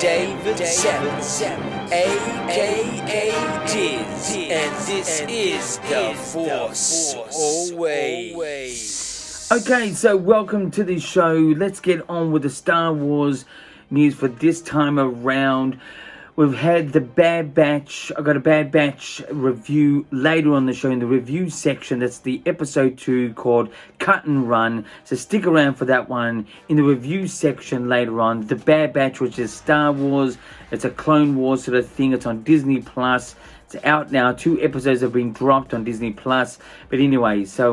David Seven, a.k.a. Diz, and this is The Force Always. Okay, so welcome to the show. Let's get on with the Star Wars news for this time around. We've had the Bad Batch. I got a Bad Batch review later on the show in the review section. That's the episode 2 called Cut and Run. So stick around for that one in the review section later on. The Bad Batch, which is Star Wars. It's a Clone Wars sort of thing. It's on Disney Plus. It's out now. 2 episodes have been dropped on Disney Plus. But anyway, so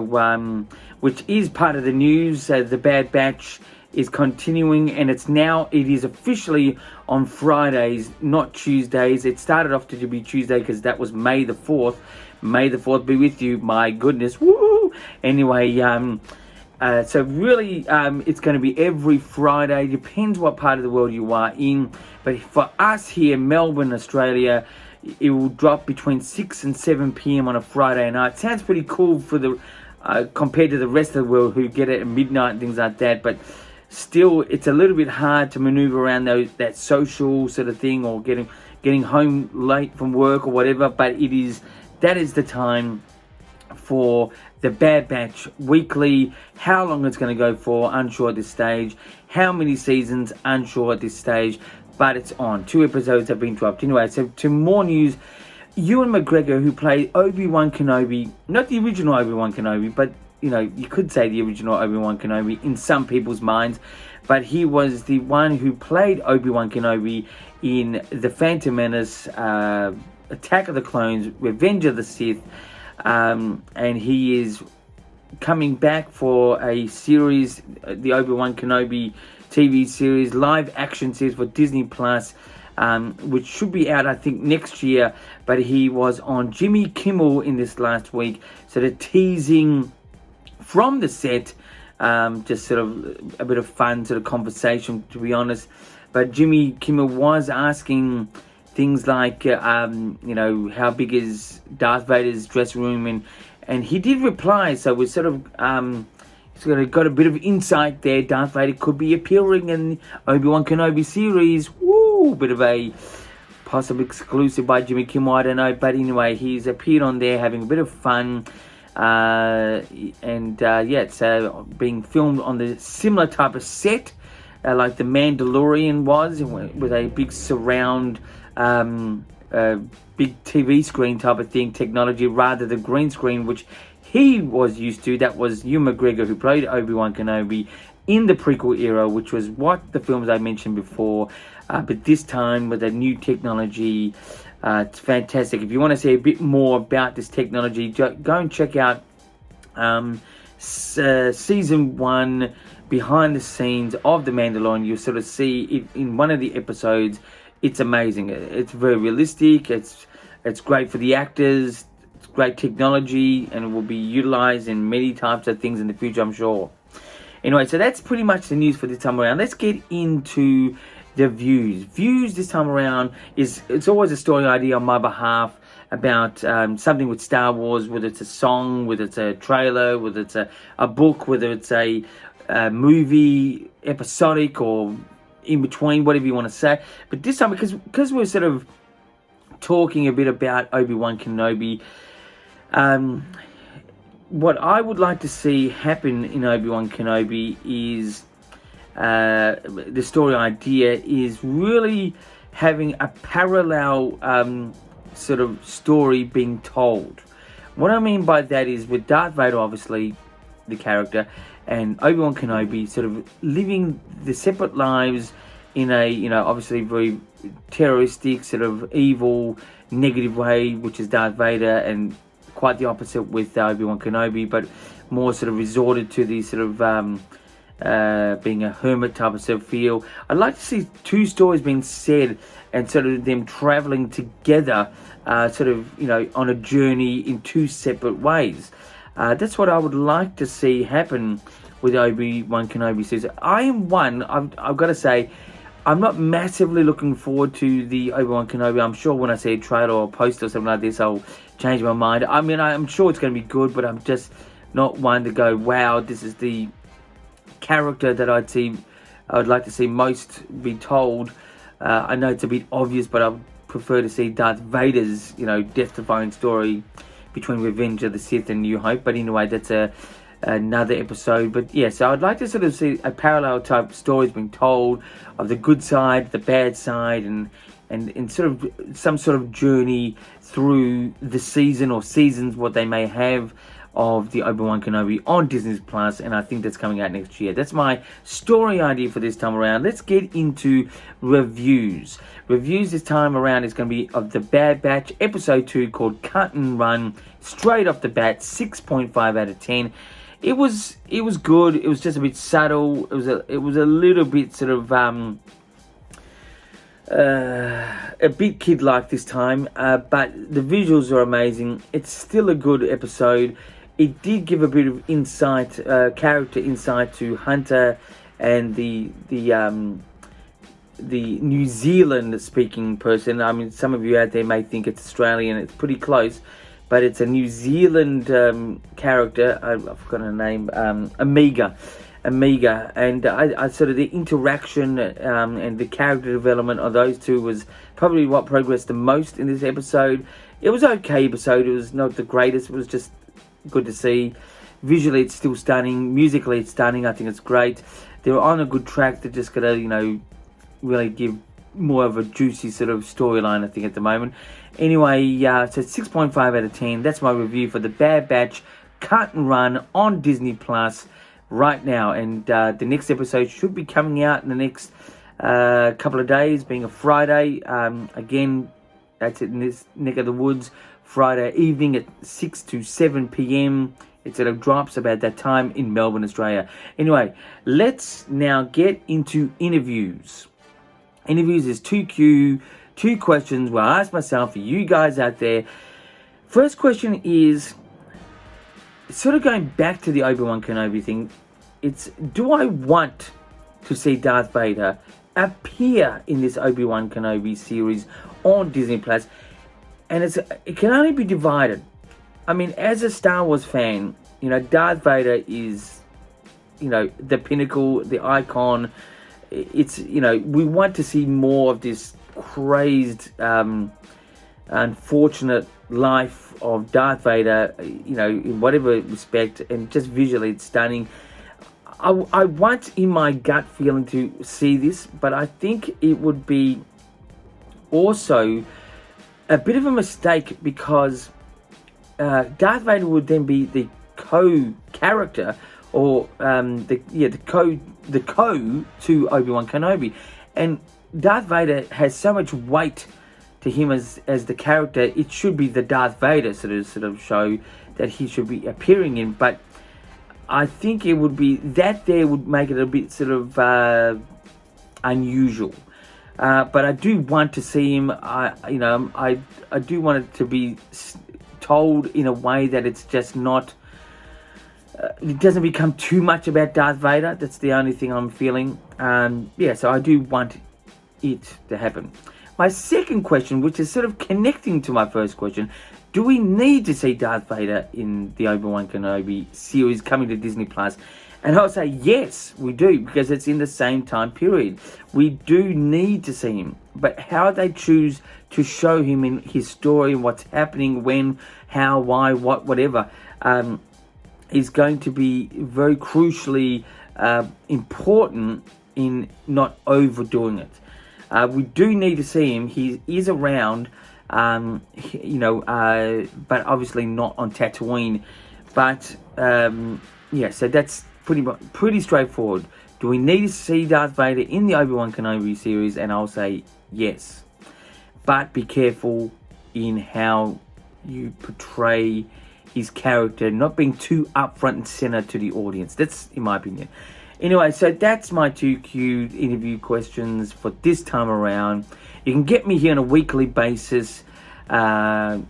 which is part of the news. The Bad Batch is continuing, and it is officially on Fridays, not Tuesdays. It started off to be Tuesday because that was May the 4th. May the 4th be with you. My goodness. Woo! Anyway, so really, it's going to be every Friday. Depends what part of the world you are in. But for us here in Melbourne, Australia, it will drop between 6 and 7 p.m. on a Friday night. Sounds pretty cool for the compared to the rest of the world who get it at midnight and things like that. But still, it's a little bit hard to maneuver around that social sort of thing, or getting home late from work or whatever. But that is the time for the Bad Batch weekly. How long it's going to go for, unsure at this stage. How many seasons, unsure at this stage. But it's on. 2 episodes have been dropped. Anyway, so to more news. Ewan McGregor, who played ObiWan Kenobi, not the original ObiWan Kenobi, but you could say the original Obi-Wan Kenobi in some people's minds, but he was the one who played Obi-Wan Kenobi in The Phantom Menace, Attack of the Clones, Revenge of the Sith, and he is coming back for a series, the Obi-Wan Kenobi TV series, live action series for Disney Plus, which should be out, I think, next year. But he was on Jimmy Kimmel in this last week, sort of teasing from the set, just sort of a bit of fun sort of conversation, to be honest. But Jimmy Kimmel was asking things like, how big is Darth Vader's dressing room, and he did reply. So we sort of got a bit of insight there. Darth Vader could be appearing in ObiWan Kenobi series. Woo! Bit of a possible exclusive by Jimmy Kimmel, I don't know. But anyway, he's appeared on there having a bit of fun. It's being filmed on the similar type of set like The Mandalorian was, with a big surround, big TV screen type of thing, technology, rather than green screen, which he was used to. That was Ewan McGregor, who played Obi-Wan Kenobi in the prequel era, which was what the films I mentioned before, but this time with a new technology. It's fantastic. If you want to see a bit more about this technology, go and check out season 1, behind the scenes of The Mandalorian. You'll sort of see it in one of the episodes. It's amazing. It's very realistic. It's great for the actors. It's great technology, and it will be utilized in many types of things in the future, I'm sure. Anyway, so that's pretty much the news for this time around. Let's get into the views. Views this time around it's always a story idea on my behalf about something with Star Wars, whether it's a song, whether it's a trailer, whether it's a book, whether it's a movie, episodic, or in between, whatever you want to say. But this time, because we're sort of talking a bit about Obi-Wan Kenobi, what I would like to see happen in Obi-Wan Kenobi is the story idea is really having a parallel sort of story being told. What I mean by that is, with Darth Vader, obviously, the character, and Obi-Wan Kenobi sort of living the separate lives in a, obviously very terroristic, sort of evil, negative way, which is Darth Vader, and quite the opposite with Obi-Wan Kenobi, but more sort of resorted to the sort of being a hermit type of sort of feel. I'd like to see 2 stories being said, and sort of them traveling together, sort of, on a journey in 2 separate ways. That's what I would like to see happen with Obi-Wan Kenobi series. I've got to say, I'm not massively looking forward to the Obi-Wan Kenobi. I'm sure when I see a trailer or a poster or something like this, I'll change my mind. I mean, I'm sure it's going to be good, but I'm just not one to go, wow, this is the character that I would like to see most be told I know it's a bit obvious, but I would prefer to see Darth Vader's, death-defying story between Revenge of the Sith and New Hope. But anyway, that's another episode. But yeah, so I'd like to sort of see a parallel type stories being told of the good side, the bad side, and sort of some sort of journey through the season or seasons, what they may have, of the ObiWan Kenobi on Disney Plus, and I think that's coming out next year. That's my story idea for this time around. Let's get into reviews. Reviews this time around is going to be of The Bad Batch, Episode 2, called Cut and Run. Straight off the bat, 6.5 out of 10. It was good. It was just a bit subtle. It was a little bit sort of a bit kid-like this time, but the visuals are amazing. It's still a good episode. It did give a bit of insight, character insight to Hunter and the New Zealand speaking person. I mean, some of you out there may think it's Australian. It's pretty close, but it's a New Zealand character. I've forgotten her name. Amiga, and I sort of the interaction and the character development of those two was probably what progressed the most in this episode. It was an okay episode. It was not the greatest. It was just good to see. Visually, it's still stunning. Musically, it's stunning. I think it's great. They're on a good track. They're just gonna, really give more of a juicy sort of storyline, I think, at the moment. Anyway, so 6.5 out of 10. That's my review for The Bad Batch, Cut and Run on Disney Plus right now. And the next episode should be coming out in the next couple of days, being a Friday. Again, that's in this neck of the woods. Friday evening at 6 to 7 p.m. It sort of drops about that time in Melbourne, Australia. Anyway, let's now get into interviews. Interviews is 2Q, 2 questions where I ask myself, for you guys out there. First question is sort of going back to the ObiWan Kenobi thing. It's, do I want to see Darth Vader appear in this ObiWan Kenobi series on Disney Plus? And it can only be divided. I mean, as a Star Wars fan, Darth Vader is, the pinnacle, the icon. It's, we want to see more of this crazed, unfortunate life of Darth Vader, in whatever respect, and just visually it's stunning. I want in my gut feeling to see this, but I think it would be also a bit of a mistake, because Darth Vader would then be the co-character, or the co to Obi-Wan Kenobi, and Darth Vader has so much weight to him as the character. It should be the Darth Vader sort of show that he should be appearing in, but I think it would be that there would make it a bit sort of unusual. But I do want to see him. I do want it to be told in a way that it's just not. It doesn't become too much about Darth Vader. That's the only thing I'm feeling. So I do want it to happen. My second question, which is sort of connecting to my first question, do we need to see Darth Vader in the ObiWan Kenobi series coming to Disney Plus? And I'll say yes, we do, because it's in the same time period. We do need to see him. But how they choose to show him in his story, what's happening, when, how, why, what, whatever, is going to be very crucially important in not overdoing it. We do need to see him. He is around, but obviously not on Tatooine. But, so that's pretty straightforward. Do we need to see Darth Vader in the ObiWan Kenobi series? And I'll say yes. But be careful in how you portray his character, not being too up front and center to the audience. That's in my opinion. Anyway, so that's my 2Q interview questions for this time around. You can get me here on a weekly basis. I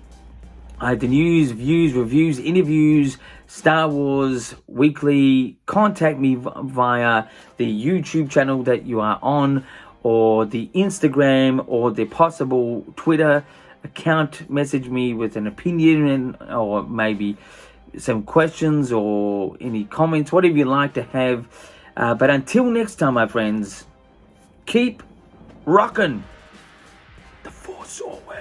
have the news, views, reviews, interviews, Star Wars weekly. Contact me via the YouTube channel that you are on, or the Instagram, or the possible Twitter account. Message me with an opinion, or maybe some questions or any comments, whatever you like to have. But until next time, my friends, keep rocking. The Force always.